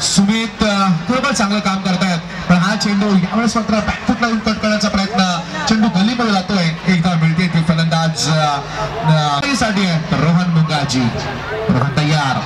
सुमित खरोखर चांगलं काम करतायत, पण हा चेंडू यावेळेस मात्र बॅकफुट लावून कट करण्याचा प्रयत्न, चेंडू गलीमध्ये जातोय, एकदा मिळते ती फलंदाज साठी रोहन मुंगाजी. रोहन तयार,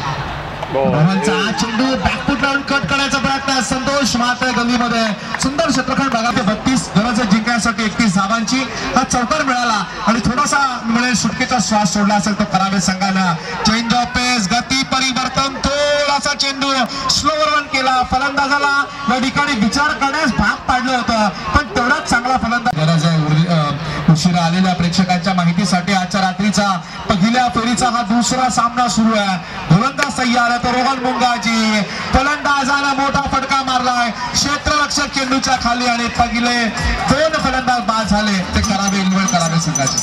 रोहनचा चेंडू बॅकफुट लावून कट करण्याचा प्रयत्न, संतोष मात्र गल्लीमध्ये सुंदर क्षेत्रफळ बघा. 32 गरज जिंकण्यासाठी 31 धावांची हा चौकार मिळाला आणि थोडासा मिळेल सुटकेचा श्वास सोडला असेल तो करावे संघानं. चेंज ऑफ पेस, गती परिवर्तन, थोडासा चेंडू स्लोवर रन केला. फलंदाजाला या ठिकाणी विचार करण्यास भाग पाडलं होतं, पण तेवढाच चांगला फलंदाज. गरज आहे उशिरा आलेल्या प्रेक्षकांच्या माहितीसाठी आजच्या रात्रीचा पहिल्या फेरीचा हा दुसरा सामना सुरू आहे. गोलंदाज तयार आहे तो रोहन मुंगाजी, फलंदाजाला मोठा फटका मारलाय क्षेत्ररक्षक चेंडूच्या खाली आणि पहिले 2 फलंदाज बाद झाले. ते करावे निवड करावे संघाचे.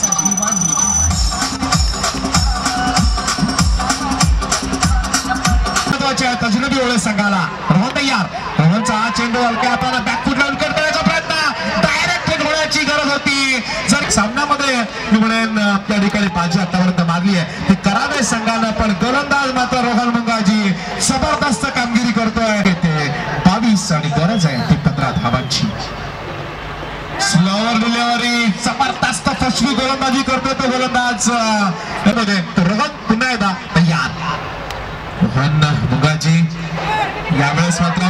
तजुनबी ओळे संघाला. रोहन तयार, रोहनचा हा चेंडू हलक्या हाताने बॅकफुट लावून कट करण्याचा प्रयत्न, डायरेक्ट हिट होण्याची गरज होती. जर सामन्यामध्ये निवडून त्या ठिकाणी बाजी आतापर्यंत मारली आहे ती करावे संघानं, पण गोलंदाज मात्र रोहन मुंगाजी जबरदस्त कामगिरी करतोय. 22 आणि गरज आहे ती 15 धावांची. स्लोअर डिलिव्हरी, जबरदस्त फसवी गोलंदाजी करतोय तो गोलंदाज. रोहन पुन्हा एकदा तयार. रोहन मुंगाजी यावेळेस मात्र